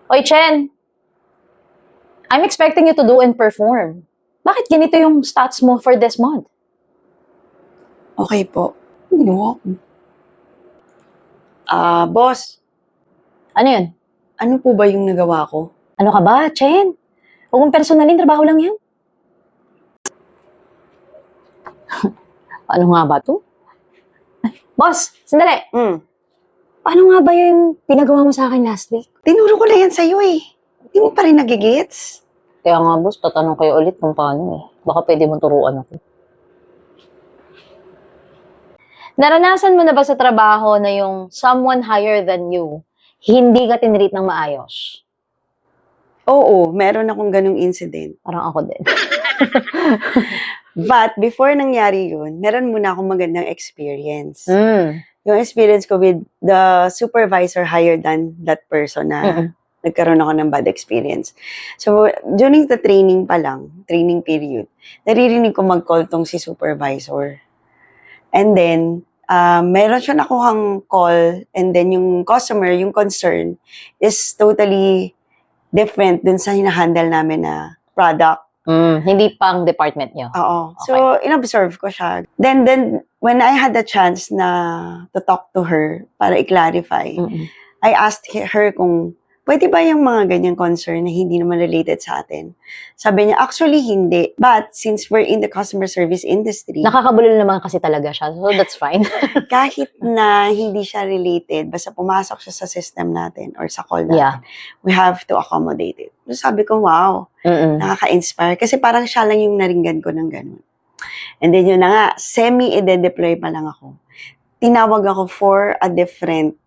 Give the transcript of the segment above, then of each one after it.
Oy, Chen, I'm expecting you to do and perform. Bakit ganito yung stats mo for this month? Okay po. Ginawa ko. Boss, Ano yun? ano po ba yung nagawa ko? Ano ka ba, Chen? Huwag mong personalin, trabaho lang yan. Ano nga ba to? Boss, sandali. Paano nga ba yung pinagawa mo sa akin last week? Tinuro ko na yan sa'yo eh. Hindi mo pa rin nagigits? Kaya nga, boss, tatanong kayo ulit kung paano eh. Baka pwede mong turuan ako. Naranasan mo na ba sa trabaho na yung someone higher than you, hindi ka tinreat ng maayos? Oo, meron akong ganung incident. Parang ako din. But before nangyari yun, meron muna akong magandang experience. Mm. Yung experience ko with the supervisor higher than that person na nagkaroon ako ng bad experience. So, during the training pa lang, training period, naririnig ko mag-call tong si supervisor. And then, meron siya nakuhang call and then yung customer, yung concern, is totally different dun sa hinahandle namin na product. Hindi pang department nyo. Oo. So, inobserve ko siya. Then, when I had the chance na to talk to her para i-clarify, I asked her kung pwede ba yung mga ganyang concern na hindi naman related sa atin. Sabi niya, actually hindi. But since we're in the customer service industry, Nakakabulol naman kasi talaga siya. So, that's fine. kahit na hindi siya related, basta pumasok siya sa system natin or sa call natin, we have to accommodate it. So, sabi ko, wow, nakaka-inspire. Kasi parang siya lang yung naringgan ko ng ganun. And then yun na nga, semi-ide-deploy pa lang ako. Tinawag ako for a different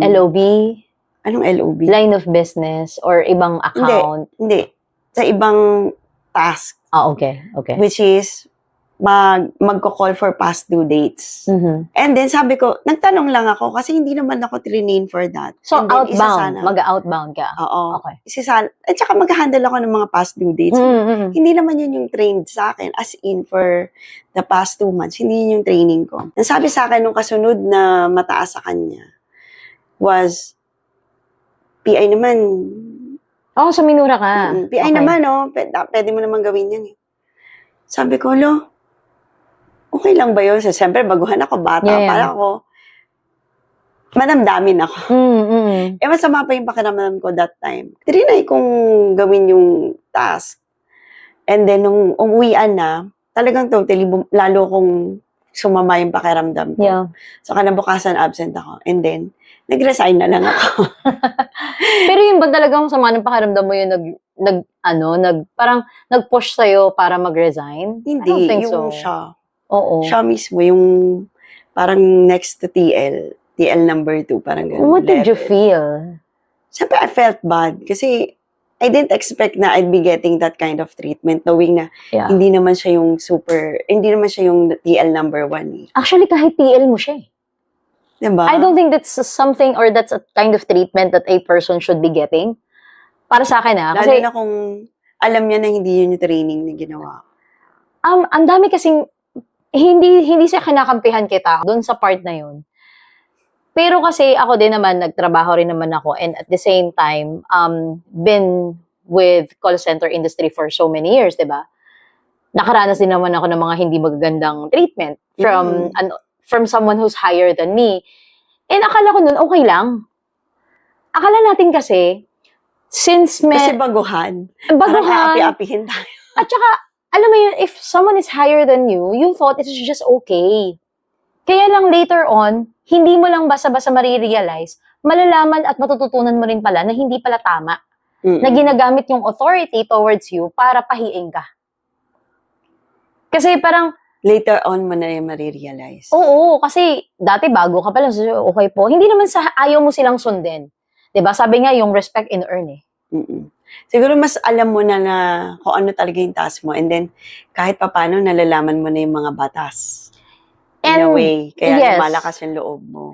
LOB? Anong LOB? Line of business or ibang account? Hindi. Sa ibang task. Okay. Which is, magko-call for past due dates. And then sabi ko, nagtanong lang ako kasi hindi naman ako trained for that. So, And then, outbound. Mag-outbound ka? Oo. Okay. At saka mag-handle ako ng mga past due dates. Hindi naman yun yung trained sa akin. As in, for the past 2 months, hindi yun yung training ko. Ang sabi sa akin nung kasunod na mataas sa kanya was, PI naman. So minura ka? PI naman, pwede mo naman gawin yan eh. Sabi ko, okay lang ba yun? So, siyempre, baguhan ako, bata pa ako. Madamdamin ako. Masama pa yung pakiramdam ko that time. Trinay kong gawin yung task. And then, nung umuwian na, talagang totally, lalo kong sumama yung pakiramdam ko. Yeah. So, kanabukasan, absent ako. And then, nag-resign na lang ako. Pero yung ba talagang sama ng pakiramdam mo yung parang nag-push sa'yo para mag-resign? Hindi, I don't think yung so. siya. Oo. Siya mismo, yung parang next to TL number 2, parang gano'n. What did you feel? Siyempre, I felt bad kasi I didn't expect na I'd be getting that kind of treatment knowing na hindi naman siya yung TL number 1 eh. Actually, kahit TL mo siya eh. Diba? I don't think that's something or that's a kind of treatment that a person should be getting. Para sa akin Lalo na kung alam niya na hindi yun yung training na ginawa. Ang dami kasing, hindi siya kinakampihan kita doon sa part na yun. Pero kasi ako din naman, nagtrabaho rin naman ako and at the same time, been with call center industry for so many years, diba? Nakaranas din naman ako ng mga hindi magagandang treatment from someone who's higher than me. And akala ko nun, okay lang. Akala natin kasi, kasi baguhan. Parang api-apihin tayo. At saka, alam mo yun, if someone is higher than you thought it is just okay. Kaya lang later on, hindi mo lang basta-basta marirealize, malalaman at matututunan mo rin pala na hindi pala tama. Na ginagamit yung authority towards you para pahiing ka. Kasi parang, later on mo na yung marirealize. Oo, kasi dati bago ka pala, okay po. Hindi naman sa ayaw mo silang sundin. 'Di ba? Sabi nga yung respect and earn eh. Siguro mas alam mo na kung ano talaga yung task mo and then kahit papaano nalalaman mo na yung mga batas. In a way. Kaya lumalakas yung loob mo.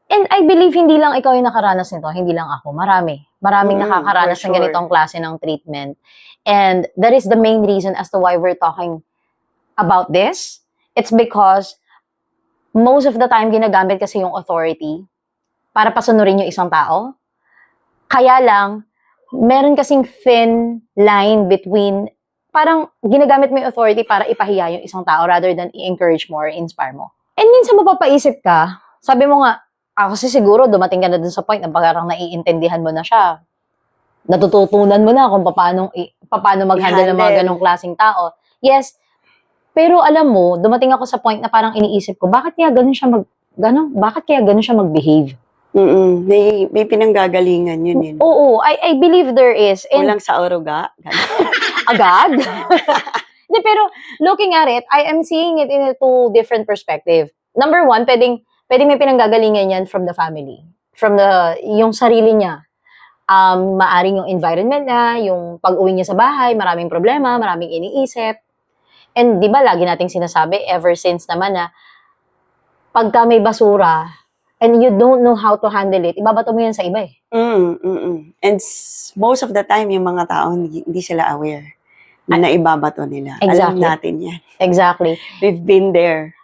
And I believe hindi lang ikaw yung nakaranas nito, hindi lang ako. Maraming nakakaranas ng ganitong klase ng treatment. And that is the main reason as to why we're talking about this. It's because most of the time ginagamit kasi yung authority para pasunurin yung isang tao Kaya lang, meron kasing thin line between, parang ginagamit mo yung authority para ipahiya yung isang tao rather than i-encourage mo or inspire mo. And minsan mapapaisip ka, sabi mo nga, kasi siguro dumating ka na dun sa point na parang naiintindihan mo na siya. Natututunan mo na kung paano mag-handle ng mga I-handle. ganong klaseng tao. Yes, pero alam mo, dumating ako sa point na parang iniisip ko, bakit kaya ganun siya mag-behave? May pinanggagalingan yun eh. Oo, I believe there is. And Kulang sa oruga. agad? Hindi, pero looking at it, I am seeing it in a two different perspective. Number one, pwedeng may pinanggagalingan yan from the family. From yung sarili niya. Maaring yung environment na, yung pag-uwi niya sa bahay, maraming problema, maraming iniisip. And di ba lagi nating sinasabi, ever since naman na, pagka may basura, and you don't know how to handle it, ibabato mo yan sa iba eh. And most of the time, yung mga tao, hindi sila aware na naibabato nila. Alam Exactly. natin yan. Exactly. We've been there.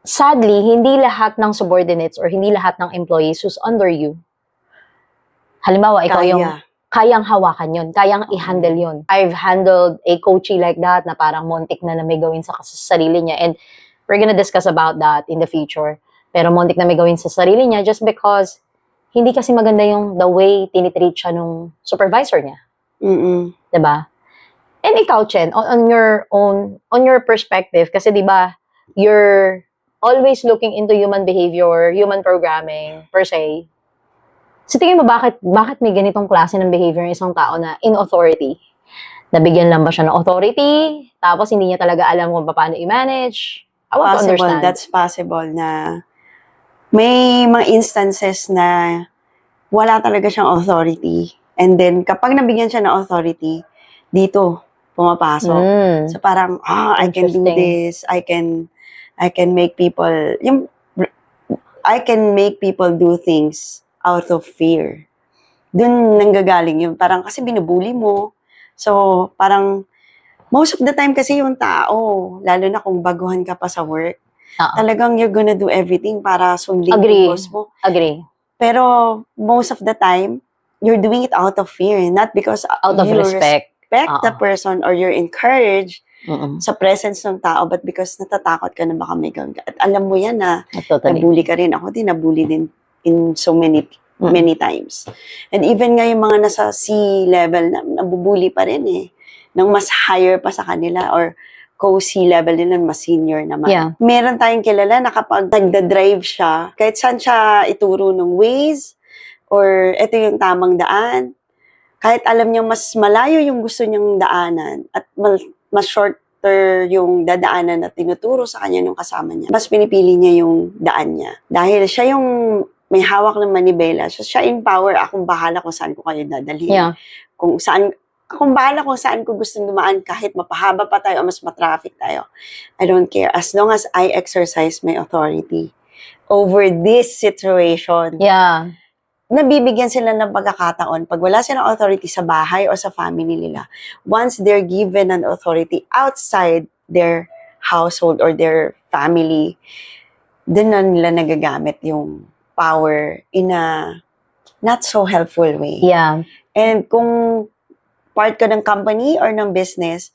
Sadly, hindi lahat ng subordinates or hindi lahat ng employees who's under you, halimbawa, ikaw yung kayang hawakan yun, kayang i-handle yun. I've handled a coachee like that na parang montik na may gawin sa sarili niya. And we're gonna discuss about that in the future. Pero montik na may gawin sa sarili niya just because hindi kasi maganda yung the way tinitreat siya nung supervisor niya. Diba? And ikaw, Chen, on your perspective, kasi diba, you're always looking into human behavior, human programming, per se. So tingin mo, bakit may ganitong klase ng behavior ng isang tao na in authority? Nabigyan lang ba siya ng authority? Tapos hindi niya talaga alam kung paano i-manage? I want to understand. That's possible na may mga instances na wala talaga siyang authority. And then, kapag nabigyan siya ng authority, dito, pumapasok. So parang, I can do this. I can make people, I can make people do things out of fear. Doon nanggagaling yun. Parang kasi binubuli mo. So, parang, most of the time kasi yung tao, lalo na kung baguhan ka pa sa work, talagang you're gonna do everything para sundin yung boss mo. Agree. Pero, most of the time, you're doing it out of fear, not because out of respect the person or you're encouraged sa presence ng tao, but because natatakot ka na baka may gawin ka. At alam mo yan na nabully ka rin. Ako din, nabully din in so many times. And even nga yung mga nasa C-level, nabubuli pa rin eh. Nang mas higher pa sa kanila or co-C level nila, mas senior naman. Yeah. Meron tayong kilala na kapag nagda-drive siya, kahit saan siya ituro ng ways, or ito yung tamang daan, kahit alam niya mas malayo yung gusto niyang daanan at mas shorter yung dadaanan na tinuturo sa kanya nung kasama niya, mas pinipili niya yung daan niya. Dahil siya yung may hawak ng manibela, so siya in power, akong bahala kung saan ko kayo dadalhin. Yeah. Akong bahala kung saan ko gustong dumaan kahit mapahaba pa tayo o mas matraffic tayo. I don't care. As long as I exercise my authority over this situation. Yeah. Nabibigyan sila ng pagkakataon pag wala silang authority sa bahay o sa family nila. Once they're given an authority outside their household or their family, dun na nila nagagamit yung power in a not so helpful way. Yeah. And kung part ka ng company or ng business,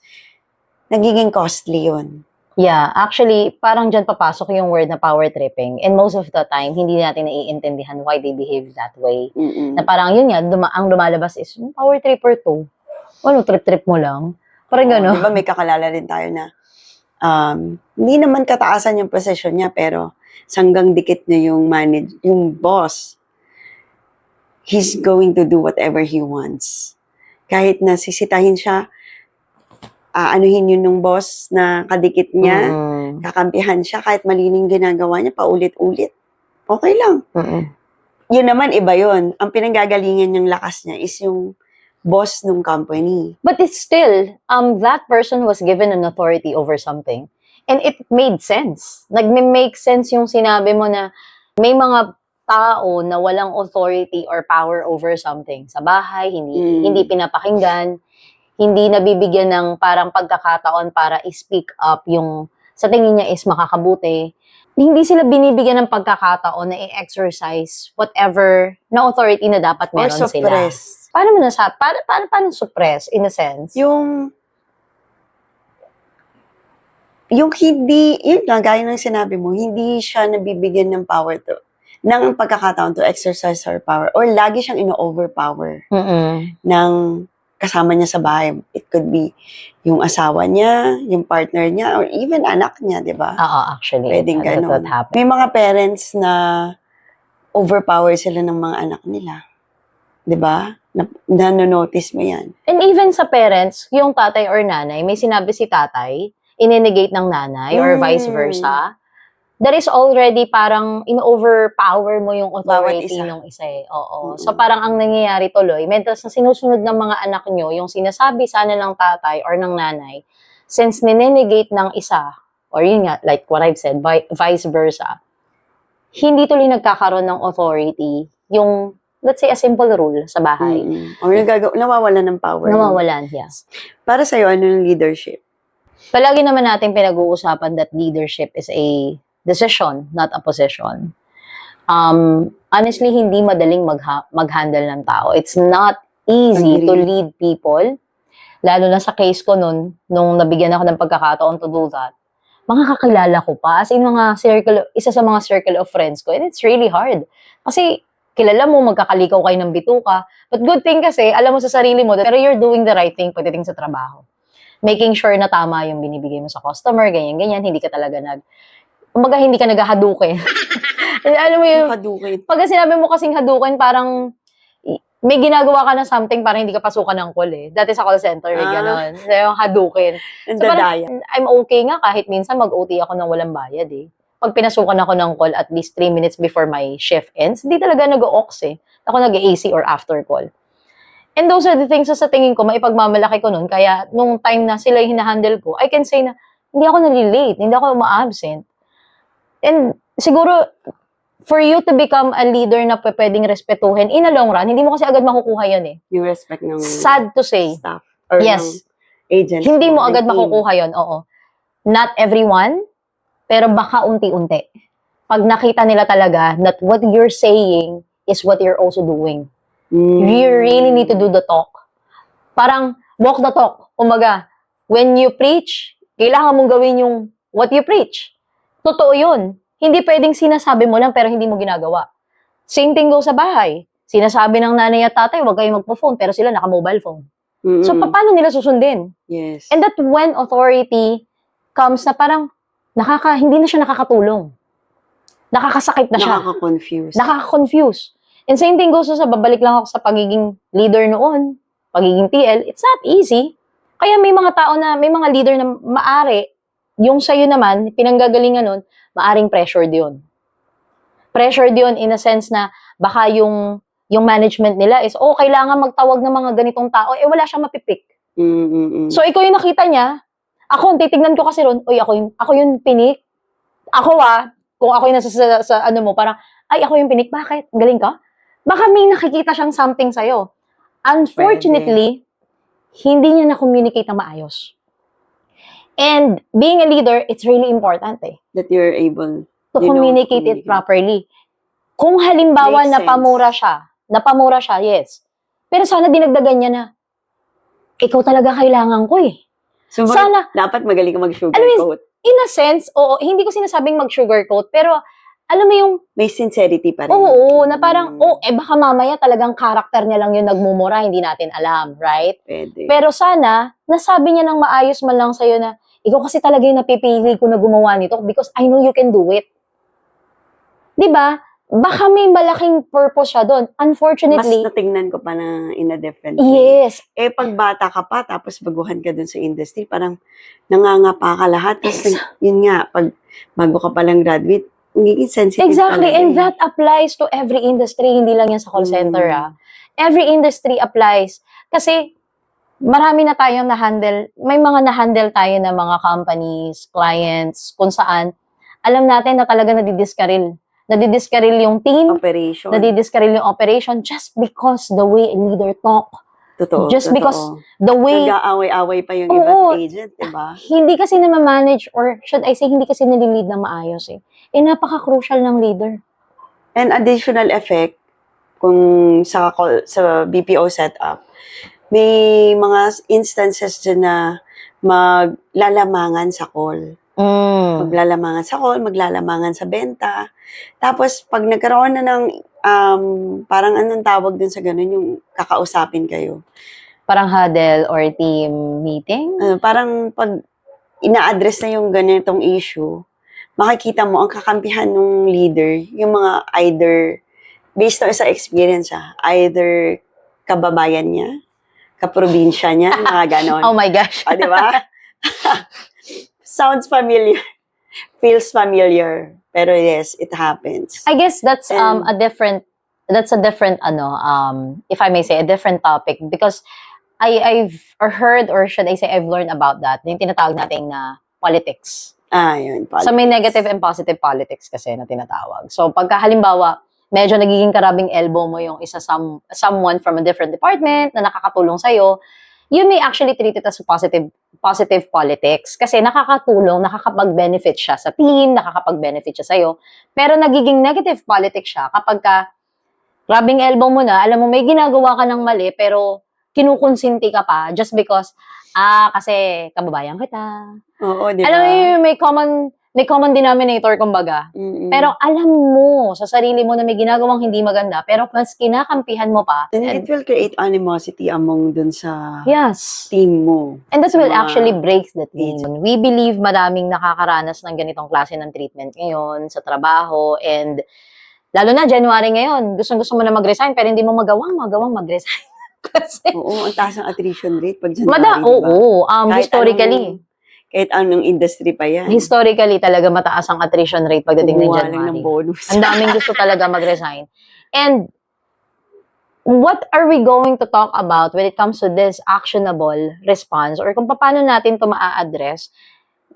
nagiging costly yun. Yeah, actually, parang dyan papasok yung word na power tripping. And most of the time, hindi natin naiintindihan why they behave that way. Na parang yun nga, ang lumalabas is, power tripper to. Ano, trip-trip mo lang? Parang gano'n. Diba may kakalala din tayo na hindi naman kataasan yung posisyon niya, pero sanggang dikit niya yung boss, he's going to do whatever he wants. Kahit na sisitahin siya, anuhin yun ng boss na kadikit niya, kakampihan siya, kahit malining ginagawa niya, paulit-ulit. Okay lang. Yun naman, iba yun. Ang pinanggagalingan niyang lakas niya is yung boss ng company. But it's still, that person was given an authority over something. And it made sense. Nag-make sense yung sinabi mo na may mga tao na walang authority or power over something. Sa bahay, hindi pinapakinggan, hindi nabibigyan ng parang pagkakataon para i-speak up yung sa tingin niya is makakabuti. hindi sila binibigyan ng pagkakataon na i-exercise whatever na authority na dapat Or meron sila. suppress. Paano mo paano suppress in a sense? Yung hindi, yun nga, gaya ng sinabi mo, hindi siya nabibigyan ng power ng pagkakataon to exercise her power, or lagi siyang ino-overpower ng kasama niya sa bahay. It could be yung asawa niya, yung partner niya, or even anak niya, di ba? Oo, actually. Pwedeng that ganun. happen. May mga parents na overpower sila ng mga anak nila. Di ba? Nanonotice mo yan. And even sa parents, yung tatay or nanay, may sinabi si tatay, ininegate ng nanay, or vice versa, that is already parang in-overpower mo yung authority ng isa eh. Oo. So parang ang nangyayari tuloy, mentas na sinusunod ng mga anak nyo, yung sinasabi sana ng tatay or ng nanay, since ninenegate ng isa, or yun nga, like what I've said, vice versa, hindi tuloy nagkakaroon ng authority yung, let's say, a simple rule sa bahay. Or nawawalan ng power. Nawawalan, yes. Para sa'yo, ano yung leadership? Palagi naman natin pinag-uusapan that leadership is a decision, not a position. Honestly, hindi madaling mag-handle ng tao. It's not easy to lead people. Lalo na sa case ko nung nabigyan ako ng pagkakataon to do that. Mga kakilala ko pa, as in isa sa mga circle of friends ko, and it's really hard. Kasi kilala mo, magkakalikaw kayo ng bituka. But good thing kasi, alam mo sa sarili mo, pero you're doing the right thing pagdating sa trabaho. Making sure na tama yung binibigay mo sa customer, ganyan-ganyan, hindi ka talaga kumbaga hindi ka naghahadukin. Alam mo yung, pag sinabi mo kasing hadukin, parang may ginagawa ka na something para hindi ka pasukan ng call eh. Dati sa call center, gano'n. So yung hadukin. So parang, I'm okay nga kahit minsan mag-OT ako ng walang bayad eh. Pag pinasukan ako ng call at least 3 minutes before my shift ends, hindi talaga nag-o-ox eh. Ako nag-AC or after call. And those are the things sa tingin ko, maipagmamalaki ko nun. Kaya, nung time na sila yung hinahandle ko, I can say na, hindi ako nalilate, hindi ako ma-absent. And, siguro, for you to become a leader na pwedeng respetuhin, in a long run, hindi mo kasi agad makukuha yun eh. Yung respect ng sad to say. Staff. Or yes. Agents. Hindi mo agad makukuha yun, oo. Not everyone, pero baka unti-unti. Pag nakita nila talaga that what you're saying is what you're also doing. You really need to do the talk. Parang, walk the talk. Umaga, when you preach, kailangan mong gawin yung what you preach. Totoo yun. Hindi pwedeng sinasabi mo lang pero hindi mo ginagawa. Same thing goes sa bahay. Sinasabi ng nanay at tatay, huwag kayong magpo-phone, pero sila naka-mobile phone. So, paano nila susundin? Yes. And that when authority comes na parang, hindi na siya nakakatulong. Nakakasakit na siya. Nakaka-confuse. And same thing goes sa babalik lang ako sa pagiging leader noon, pagiging TL, it's not easy. Kaya may mga tao na, may mga leader na maari, yung sa'yo naman, pinanggagalingan nun, maaring pressured yun. Pressured yun in a sense na baka yung management nila is, kailangan magtawag ng mga ganitong tao, wala siyang mapipick. So, ikaw yung nakita niya, ako, titignan ko kasi ron, ako yung pinik. Ako kung ako yung nasa sa ano mo, parang, ako yung pinik, bakit? Galing ka? Baka may nakikita siyang something sa'yo. Unfortunately, hindi niya na-communicate na maayos. And being a leader, it's really important eh. That you're able to communicate it properly. Kung halimbawa napamura siya, yes. Pero sana dinagdagan niya na, ikaw talaga kailangan ko eh. So, sana, dapat magaling ka mag-sugarcoat. In a sense, hindi ko sinasabing mag-sugarcoat, pero alam mo yung may sincerity pa rin. Oo, na parang, baka mamaya talagang karakter niya lang yung nagmumura, hindi natin alam, right? Pwede. Pero sana, nasabi niya ng maayos man lang sa'yo na, ikaw kasi talaga yung napipili ko na gumawa nito because I know you can do it. Diba? Baka may malaking purpose siya doon. Unfortunately, mas natingnan ko pa na in a different way. Yes. Pag bata ka pa, tapos baguhan ka dun sa industry, parang nangangapa ka lahat. Tapos, yun nga, pag bago ka palang graduate, magiging sensitive. Exactly, and that applies to every industry, hindi lang yan sa call center Every industry applies. Kasi, marami na tayong na-handle, may mga na-handle tayo na mga companies, clients, kung saan, alam natin na talaga nadidiskaril. Nadidiskaril yung team, nadidiskaril yung operation just because the way a leader talk. Totoo. Just because the way... Nag-aaway-away pa yung ibang agent, diba? Hindi kasi na ma-manage or should I say, hindi kasi nililid ng maayos eh. napaka-crucial ng leader. And additional effect, kung sa BPO setup, may mga instances dyan na maglalamangan sa call. Maglalamangan sa call, maglalamangan sa benta. Tapos, pag nagkaroon na ng, parang anong tawag dun sa ganun, yung kakausapin kayo. Parang huddle or team meeting? Parang pag ina-address na yung ganitong issue, makikita mo ang kakampihan ng leader, yung mga either, based na sa experience siya, either kababayan niya, kaprobinsya niya, mga ganon. Oh my gosh. Di ba? Sounds familiar. Feels familiar. Pero yes, it happens. I guess that's And- a different if I may say, a different topic because I've heard or should I say I've learned about that. Yung tinatawag natin na politics. Yun. So may negative and positive politics kasi na tinatawag. So pagka halimbawa, medyo nagiging karabing elbow mo yung someone from a different department na nakakatulong sa'yo, you may actually treat it as a positive politics kasi nakakatulong, nakakapag-benefit siya sa team, nakakapag-benefit siya sa'yo. Pero nagiging negative politics siya kapag ka grabbing elbow mo na, alam mo may ginagawa ka ng mali pero kinukonsinti ka pa just because kasi kababayan kita. Oo, di ba? Alam mo yung may common denominator kumbaga. Mm-mm. Pero alam mo sa sarili mo na may ginagawang hindi maganda pero mas kinakampihan mo pa. And it will create animosity among dun sa Yes. team mo. And that will Mga actually break the team. We believe maraming nakakaranas ng ganitong klase ng treatment ngayon sa trabaho and lalo na January ngayon, gustong-gusto mo na mag-resign pero hindi mo magawang mag-resign. Kasi, Oo, ang taas ng attrition rate pag January, oo. Kahit Historically, kahit anong industry pa yan. historically talaga mataas ang attrition rate pagdating ng Kumuha lang ng January. bonus. Ang daming gusto talaga mag-resign. And what are we going to talk about when it comes to this actionable response or kung paano natin ito maa-address?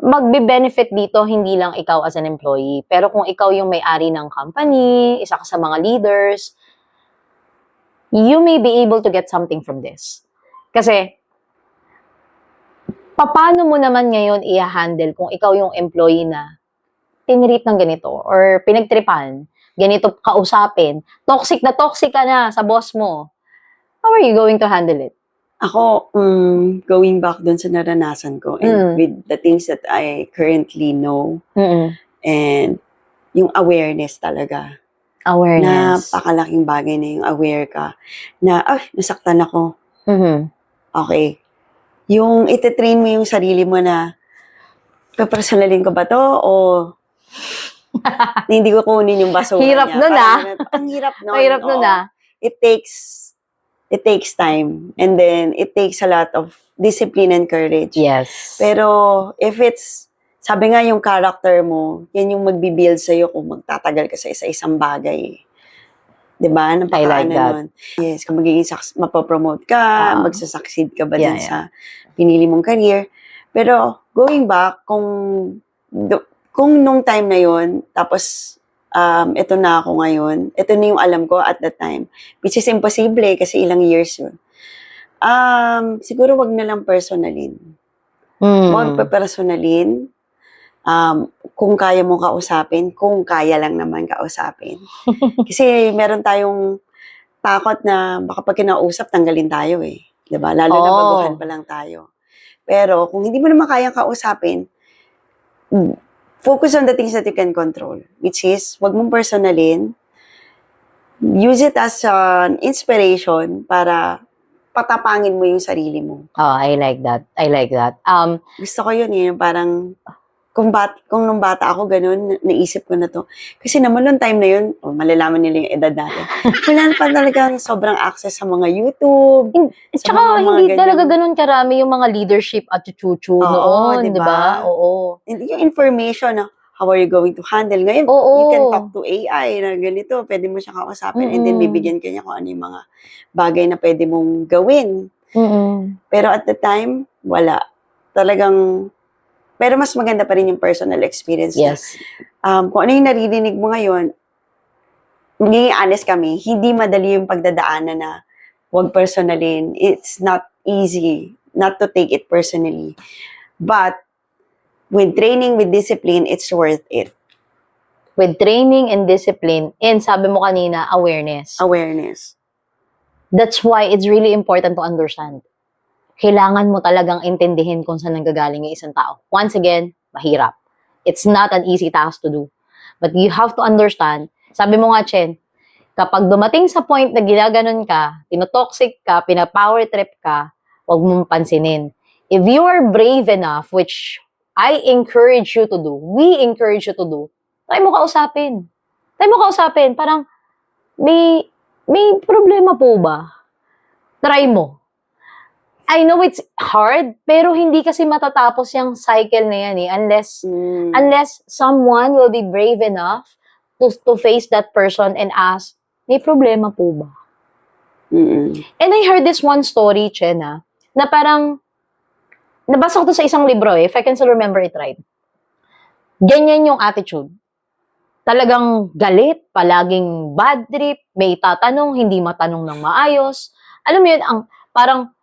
Magbe-benefit dito hindi lang ikaw as an employee, pero kung ikaw yung may-ari ng company, isa ka sa mga leaders, you may be able to get something from this. Kasi, paano mo naman ngayon i-handle kung ikaw yung employee na tinreat ng ganito or pinagtripan, ganito kausapin, toxic ka na sa boss mo. How are you going to handle it? Ako, going back dun sa naranasan ko and with the things that I currently know and yung awareness talaga. Awareness. Napakalaking bagay na yung aware ka na, nasaktan ako. Okay. Yung ititrain mo yung sarili mo na, papersonalin ko ba to o hindi ko kunin yung basura Hirap niya. nun, Ang hirap nun. Mahirap nun, oo. It takes time and then it takes a lot of discipline and courage. Yes. Pero if it's, sabi nga yung character mo, yan yung magbibuild sa'yo kung magtatagal ka sa isa-isang bagay. Diba? I like that. Nun. Yes, kung magiging mapopromote ka, magsasucceed ka ba dun sa pinili mong career. Pero going back, kung nung time na yon tapos ito na ako ngayon, ito na yung alam ko at that time, which is imposible kasi ilang years yun. Siguro wag na lang personalin. Wag pa personalin. Kung kaya mo kausapin, kung kaya lang naman kausapin. Kasi meron tayong takot na baka pag kinausap, tanggalin tayo eh. Diba? Lalo na baguhan pa lang tayo. Pero kung hindi mo naman kayang kausapin, focus on the things that you can control. Which is, wag mong personalin. Use it as an inspiration para patapangin mo yung sarili mo. Oh, I like that. Gusto ko yun eh, parang kung nung bata ako, ganun, naisip ko na to. Kasi naman nung time na yun, malalaman nila yung edad natin. Wala pa talagang sobrang access sa mga YouTube. Tsaka hindi talaga ganun karami yung mga leadership at chuchu noon, di ba? Oo. Yung information na, how are you going to handle? Ngayon, you can talk to AI na ganito, pwede mo siya kausapin and then bibigyan ka niya kung ano yung mga bagay na pwede mong gawin. Pero at the time, wala. Talagang, pero mas maganda pa rin yung personal experience. Yes. Kung ano yung naririnig mo ngayon, magiging honest kami, hindi madali yung pagdadaanan na huwag personalin. It's not easy not to take it personally. But, with training, with discipline, it's worth it. with training and discipline, and sabi mo kanina, awareness. Awareness. That's why it's really important to understand. Kailangan mo talagang intindihin kung saan nanggagaling yung isang tao. Once again, mahirap. It's not an easy task to do. But you have to understand, sabi mo nga, Chen, kapag dumating sa point na ginaganon ka, tinotoxic ka, pinapower trip ka, huwag mong pansinin. If you are brave enough, which I encourage you to do, we encourage you to do, try mo kausapin. Try mo kausapin. Parang, may problema po ba? Try mo. I know it's hard, pero hindi kasi matatapos yung cycle na yan unless someone will be brave enough to face that person and ask, may problema po ba? And I heard this one story, Chen, na parang, nabasa ko to sa isang libro if I can still remember it right. Ganyan yung attitude. Talagang galit, palaging bad trip, may tatanong, hindi matanong ng maayos. Alam mo yun, parang,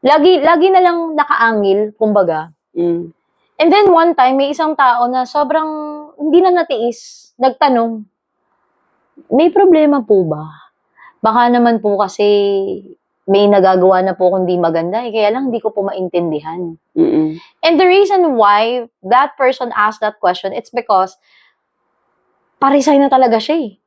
lagi na lang nakaangil, kumbaga. And then one time, may isang tao na sobrang hindi na natiis, nagtanong, may problema po ba? Baka naman po kasi may nagagawa na po kung di maganda, kaya lang hindi ko po maintindihan. And the reason why that person asked that question, it's because parisay na talaga siya eh.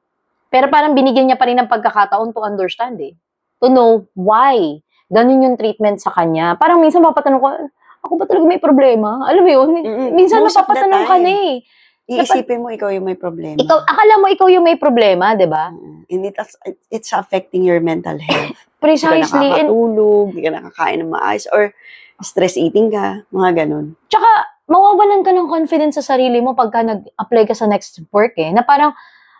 Pero parang binigyan niya pa rin ng pagkakataon to understand eh. To know why ganun yung treatment sa kanya. Parang minsan mapatanong ko, ako ba talaga may problema? Alam mo yun? Minsan mapapatanong ka na eh. Iisipin mo ikaw yung may problema. Akala mo ikaw yung may problema, di ba? And it's affecting your mental health. Precisely. Hindi ka nakakatulog, hindi ka nakakain ng maayos, or stress eating ka, mga ganun. Tsaka, mawawalan ka ng confidence sa sarili mo pagka nag-apply ka sa next work eh. Na parang,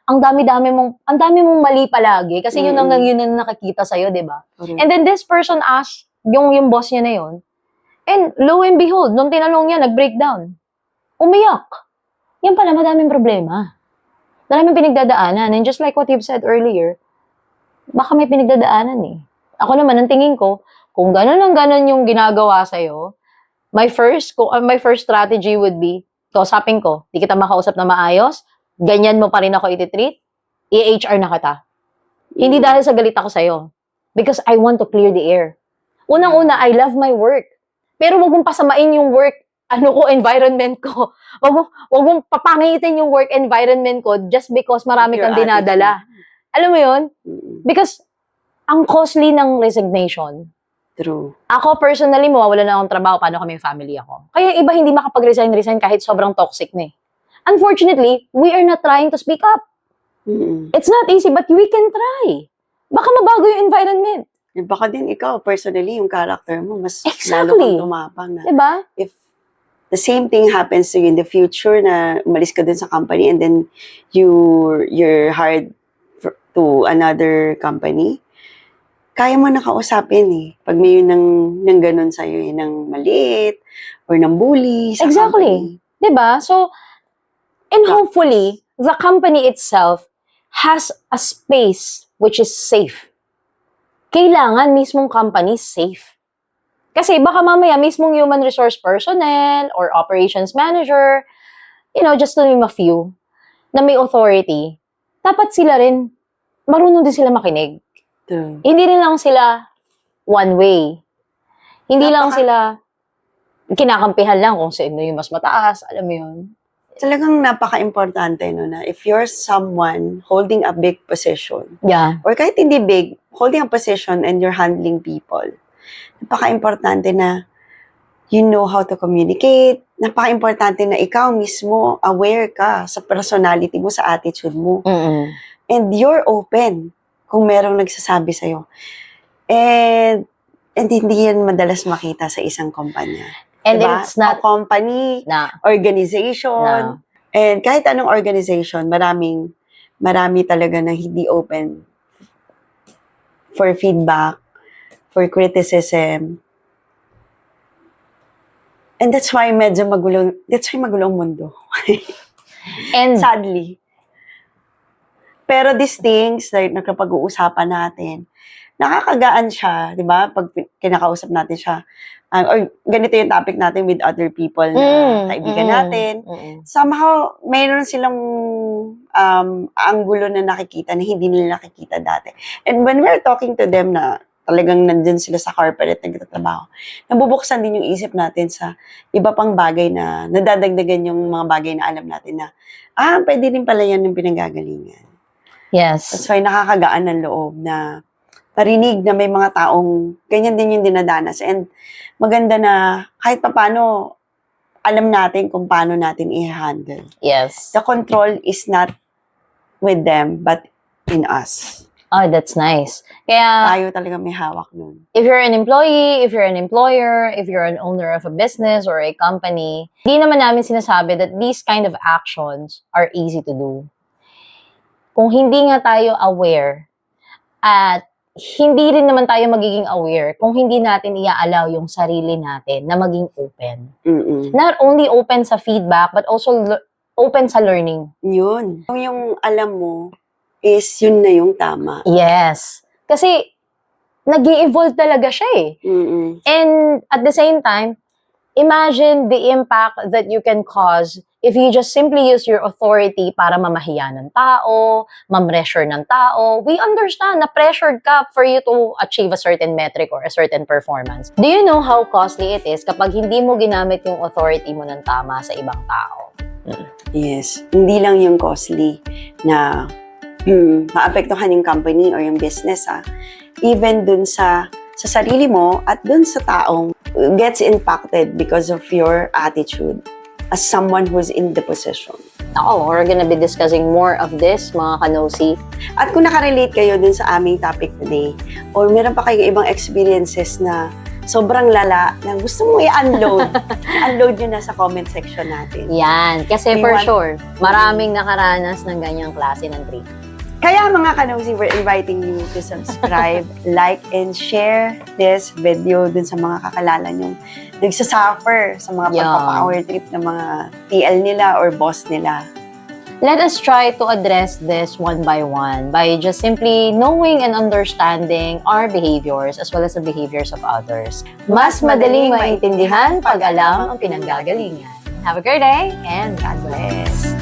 ang dami mong mali palagi kasi yun ang nakikita sa'yo, di ba? And then this person asked, yung boss niya na yun, and lo and behold, nung tinanong niya, nag-breakdown. Umiyak. Yan pala, madaming problema. Maraming pinagdadaanan. And just like what you've said earlier, baka may pinagdadaanan eh. Ako naman, ang tingin ko, kung ganun yung ginagawa sa'yo, my first strategy would be, kausapin ko, di kita makausap na maayos, ganyan mo pa rin ako ititreat, i-HR na kita. Hindi dahil sa galit ako sa'yo. Because I want to clear the air. Unang-una, I love my work. Pero wag mong pasamain yung work, environment ko. Wag mong papangitin yung work environment ko just because marami kang dinadala. Alam mo yun? Because, ang costly ng resignation. True. Ako personally, mawawala na akong trabaho, paano kami yung family ako. Kaya iba hindi makapag-resign kahit sobrang toxic na eh. Unfortunately, we are not trying to speak up. It's not easy, but we can try. Baka mabago yung environment. Baka din ikaw, personally, yung character mo, mas lalo Exactly. kang tumapang na. Diba? If the same thing happens to you in the future na umalis ka dun sa company and then you're hired to another company, kaya mo nakausapin eh. Pag may yun ng ganun sa'yo, ng maliit or ng bully sa Exactly. company. Diba? So, and hopefully, the company itself has a space which is safe. Kailangan mismong company safe. Kasi baka mamaya mismong human resource personnel or operations manager, just to name a few, na may authority, dapat sila rin, marunong din sila makinig. True. Hindi rin lang sila one way. Hindi lang sila kinakampihan lang kung sino yung mas mataas, alam mo yun. Talagang napaka-importante no, na if you're someone holding a big position, Yeah. or kahit hindi big, holding a position and you're handling people, napaka-importante na you know how to communicate, napaka-importante na ikaw mismo aware ka sa personality mo, sa attitude mo. And you're open kung merong nagsasabi sa'yo. And hindi yan madalas makita sa isang kumpanya. And diba? it's not A company, organization, and kahit anong organization, marami talaga na hindi open for feedback, for criticism. And that's why magulo ang mundo. And Sadly. Pero these things, like nakapag-uusapan natin, nakakagaan siya, di ba? Pag kinakausap natin siya, or ganito yung topic natin with other people na kaibigan natin. Somehow, mayroon silang angulo na nakikita na hindi nila nakikita dati. And when we're talking to them na talagang nandun sila sa corporate nagtatrabaho, nabubuksan din yung isip natin sa iba pang bagay na nadadagdagan yung mga bagay na alam natin na, pwede din pala yan yung pinanggagalingan. Yes. That's why nakakagaan ng loob na parinig na may mga taong ganyan din yung dinadanas. And maganda na kahit paano alam natin kung paano natin i-handle. Yes. The control is not with them, but in us. Oh, that's nice. Kaya, Tayo talaga may hawak nun. if you're an employee, if you're an employer, if you're an owner of a business or a company, hindi naman namin sinasabi that these kind of actions are easy to do. Kung hindi nga tayo aware at hindi rin naman tayo magiging aware kung hindi natin i-allow yung sarili natin na maging open. Not only open sa feedback, but also open sa learning. Yun. Yung alam mo is yun na yung tama. Yes. Kasi, nag-i-evolve talaga siya eh. And at the same time, imagine the impact that you can cause if you just simply use your authority para mamahiya ng tao, mamressure ng tao. We understand na pressured ka for you to achieve a certain metric or a certain performance. Do you know how costly it is kapag hindi mo ginamit yung authority mo ng tama sa ibang tao? Yes. Hindi lang yung costly na maapektuhan yung company or yung business. Even dun sa sarili mo at dun sa taong gets impacted because of your attitude as someone who's in the position. We're gonna be discussing more of this, mga kanosi. At kung nakarelate kayo dun sa aming topic today, or meron pa kayong ibang experiences na sobrang lala na gusto mo i-unload, unload nyo na sa comment section natin. Yan, kasi for sure, maraming nakaranas ng ganyang klase ng treat. Kaya mga kanosi, we're inviting you to subscribe, like, and share this video dun sa mga kakalala nyong nagsasuffer sa mga pagpapa-hour trip ng mga TL nila or boss nila. Let us try to address this one by one by just simply knowing and understanding our behaviors as well as the behaviors of others. Mas madaling maintindihan pag alam ang pinanggagalingan. Have a great day and God bless!